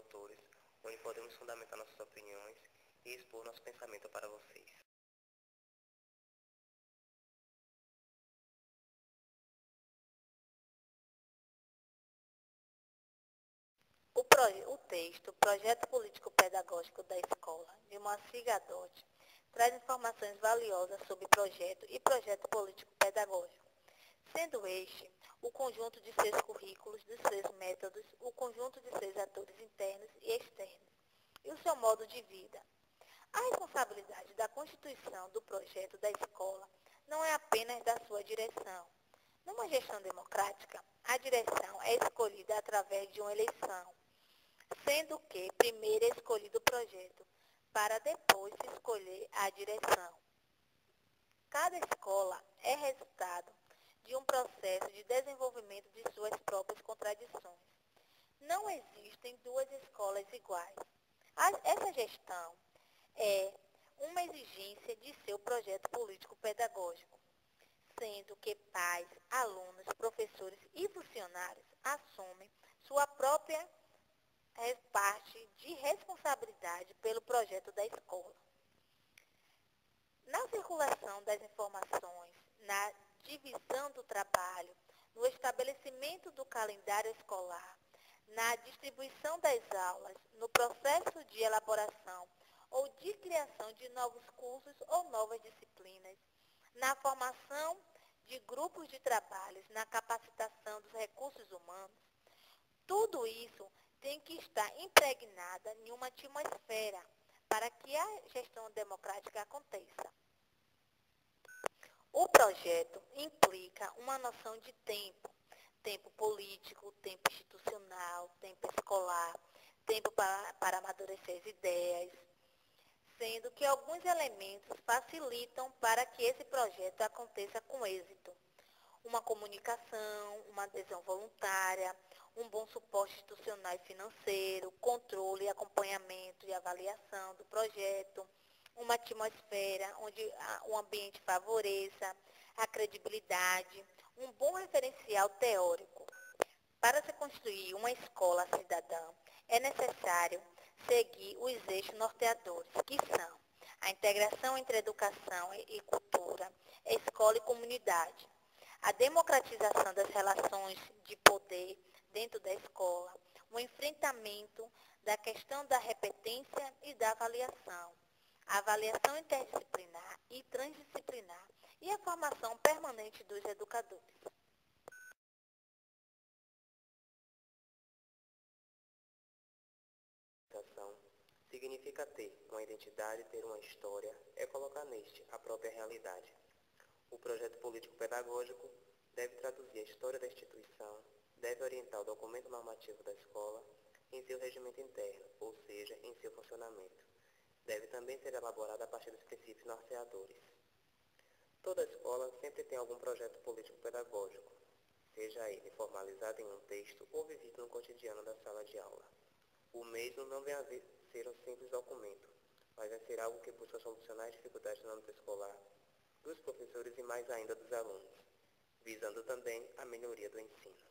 autores, onde podemos fundamentar nossas opiniões e expor nosso pensamento para vocês. O texto Projeto Político-Pedagógico da Escola, de Moacir Gadotti, traz informações valiosas sobre projeto e projeto político-pedagógico, sendo este o conjunto de seus currículos, de seus métodos, o conjunto de seus atores internos e externos, e o seu modo de vida. A responsabilidade da constituição do projeto da escola não é apenas da sua direção. Numa gestão democrática, a direção é escolhida através de uma eleição, sendo que primeiro é escolhido o projeto, para depois se escolher a direção. Cada escola é resultado de um processo de desenvolvimento de suas próprias contradições. Não existem duas escolas iguais. Essa gestão é uma exigência de seu projeto político-pedagógico, sendo que pais, alunos, professores e funcionários assumem sua própria parte de responsabilidade pelo projeto da escola. Na circulação das informações, na divisão do trabalho, no estabelecimento do calendário escolar, na distribuição das aulas, no processo de elaboração ou de criação de novos cursos ou novas disciplinas, na formação de grupos de trabalhos, na capacitação dos recursos humanos, tudo isso tem que estar impregnada em uma atmosfera para que a gestão democrática aconteça. O projeto implica uma noção de tempo político, tempo institucional, tempo escolar, tempo para amadurecer as ideias, sendo que alguns elementos facilitam para que esse projeto aconteça com êxito. Uma comunicação, uma adesão voluntária, um bom suporte institucional e financeiro, controle, acompanhamento e avaliação do projeto, uma atmosfera onde o ambiente favoreça a credibilidade, um bom referencial teórico. Para se construir uma escola cidadã, é necessário seguir os eixos norteadores, que são a integração entre educação e cultura, escola e comunidade, a democratização das relações de poder dentro da escola, o enfrentamento da questão da repetência e da avaliação, a avaliação interdisciplinar e transdisciplinar e a formação permanente dos educadores. Significa ter uma identidade, ter uma história, é colocar neste a própria realidade. O projeto político-pedagógico deve traduzir a história da instituição, deve orientar o documento normativo da escola em seu regimento interno, ou seja, em seu funcionamento. Deve também ser elaborado a partir dos princípios norteadores. Toda escola sempre tem algum projeto político-pedagógico, seja ele formalizado em um texto ou vivido no cotidiano da sala de aula. O mesmo não vem a ser um simples documento, mas vai ser algo que busca solucionar as dificuldades no âmbito escolar, dos professores e mais ainda dos alunos, visando também a melhoria do ensino.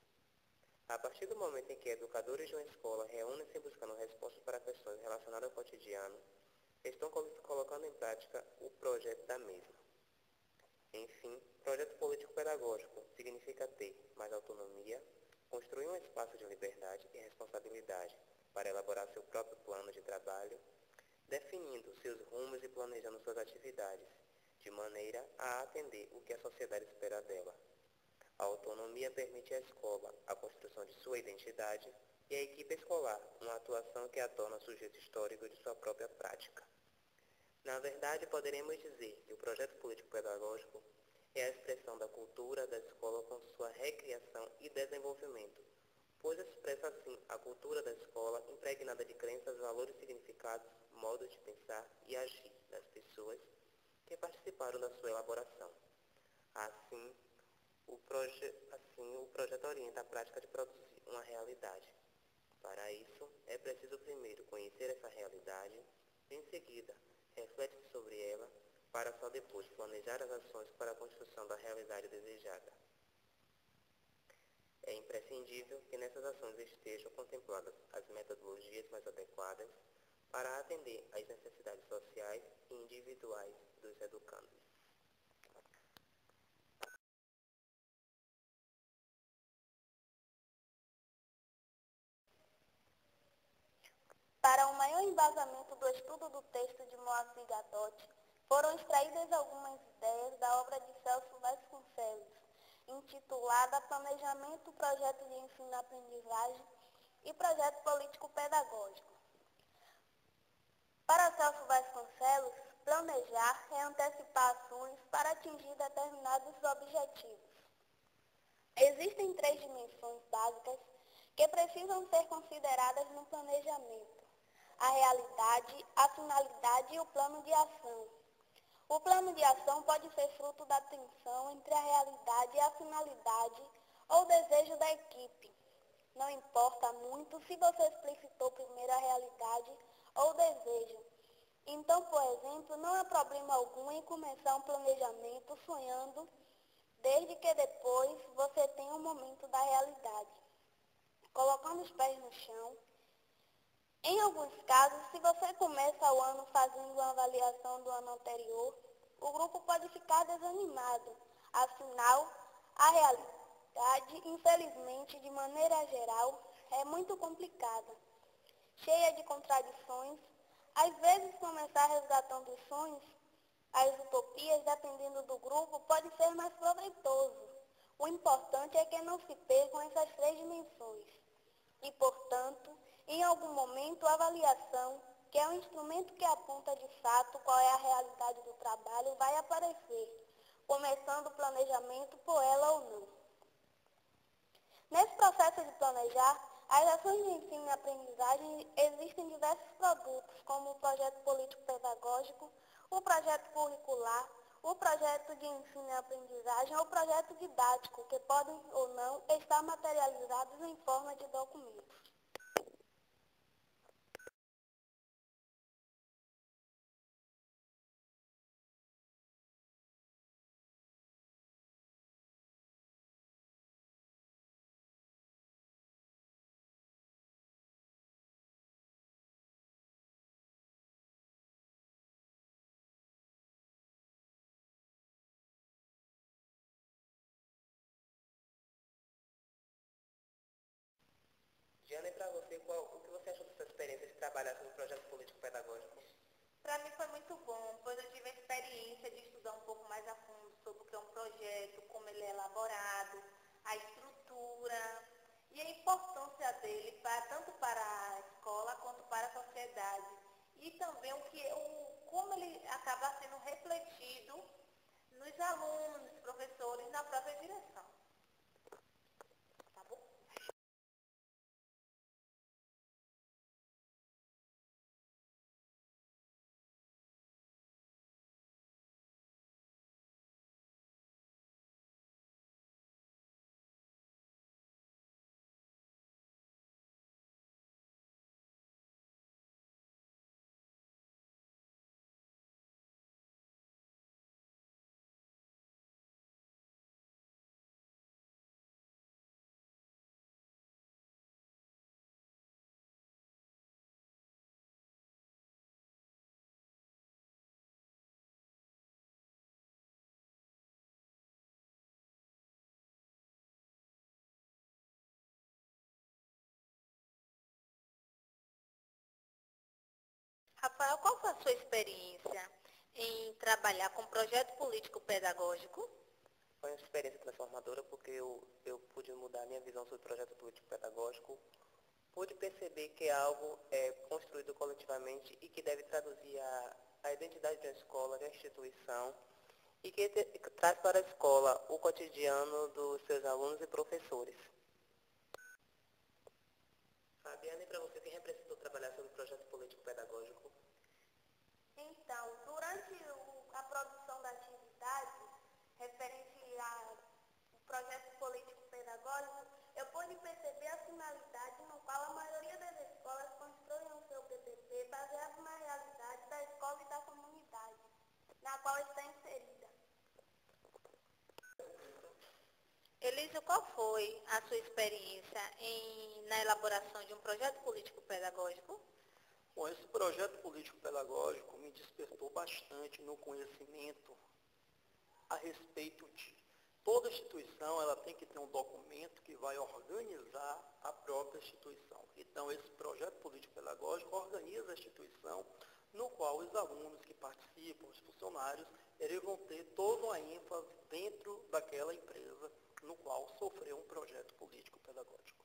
A partir do momento em que educadores de uma escola reúnem-se buscando respostas para questões relacionadas ao cotidiano, estão colocando em prática o projeto da mesma. Enfim, projeto político-pedagógico significa ter mais autonomia, construir um espaço de liberdade e responsabilidade para elaborar seu próprio plano de trabalho, definindo seus rumos e planejando suas atividades, de maneira a atender o que a sociedade espera dela. A autonomia permite à escola a construção de sua identidade e à equipe escolar uma atuação que a torna sujeito histórico de sua própria prática. Na verdade, poderemos dizer que o projeto político-pedagógico é a expressão da cultura da escola com sua recriação e desenvolvimento, pois expressa assim a cultura da escola impregnada de crenças, valores, significados, modos de pensar e agir das pessoas que participaram da sua elaboração. Assim, o projeto orienta a prática de produzir uma realidade. Para isso, é preciso primeiro conhecer essa realidade, em seguida, reflete sobre ela, para só depois planejar as ações para a construção da realidade desejada. É imprescindível que nessas ações estejam contempladas as metodologias mais adequadas para atender às necessidades sociais e individuais dos educandos. Para um maior embasamento do estudo do texto de Moacir Gadotti, foram extraídas algumas ideias da obra de Celso Vasconcelos, intitulada Planejamento, Projeto de Ensino-Aprendizagem e Projeto Político-Pedagógico. Para Celso Vasconcelos, planejar é antecipar ações para atingir determinados objetivos. Existem 3 dimensões básicas que precisam ser consideradas no planejamento: a realidade, a finalidade e o plano de ação. O plano de ação pode ser fruto da tensão entre a realidade e a finalidade ou desejo da equipe. Não importa muito se você explicitou primeiro a realidade ou o desejo. Então, por exemplo, não há problema algum em começar um planejamento sonhando, desde que depois você tenha um momento da realidade, colocando os pés no chão. Em alguns casos, se você começa o ano fazendo uma avaliação do ano anterior, o grupo pode ficar desanimado. Afinal, a realidade, infelizmente, de maneira geral, é muito complicada, cheia de contradições. Às vezes, começar resgatando os sonhos, as utopias, dependendo do grupo, pode ser mais proveitoso. O importante é que não se percam essas 3 dimensões. E, portanto, em algum momento, a avaliação, que é um instrumento que aponta de fato qual é a realidade do trabalho, vai aparecer, começando o planejamento por ela ou não. Nesse processo de planejar, as ações de ensino e aprendizagem existem diversos produtos, como o projeto político-pedagógico, o projeto curricular, o projeto de ensino e aprendizagem ou o projeto didático, que podem ou não estar materializados em forma de documentos. Diana, e para você, o que você achou dessa experiência de trabalhar sobre o projeto político-pedagógico? Para mim foi muito bom, pois eu tive a experiência de estudar um pouco mais a fundo sobre o que é um projeto, como ele é elaborado, a estrutura e a importância dele tanto para a escola quanto para a sociedade. E também como ele acaba sendo refletido nos alunos, nos professores, na própria direção. Tá bom? Rafael, qual foi a sua experiência em trabalhar com projeto político-pedagógico? Foi uma experiência transformadora porque eu pude mudar minha visão sobre o projeto político-pedagógico, pude perceber que é algo construído coletivamente e que deve traduzir a identidade da escola, da instituição, e que traz para a escola o cotidiano dos seus alunos e professores. Fabiana, e para você, quem representou trabalhar sobre o projeto político-pedagógico? Então, durante a produção da atividade, referente ao projeto político-pedagógico, eu pude perceber a finalidade no qual a maioria das escolas constroem o seu PPP baseado na realidade da escola e da comunidade, na qual está inserida. Elísio, qual foi a sua experiência na elaboração de um projeto político-pedagógico? Bom, esse projeto político-pedagógico me despertou bastante no conhecimento a respeito de toda instituição, ela tem que ter um documento que vai organizar a própria instituição. Então, esse projeto político-pedagógico organiza a instituição, no qual os alunos que participam, os funcionários, eles vão ter toda uma ênfase dentro daquela empresa no qual sofreu um projeto político-pedagógico.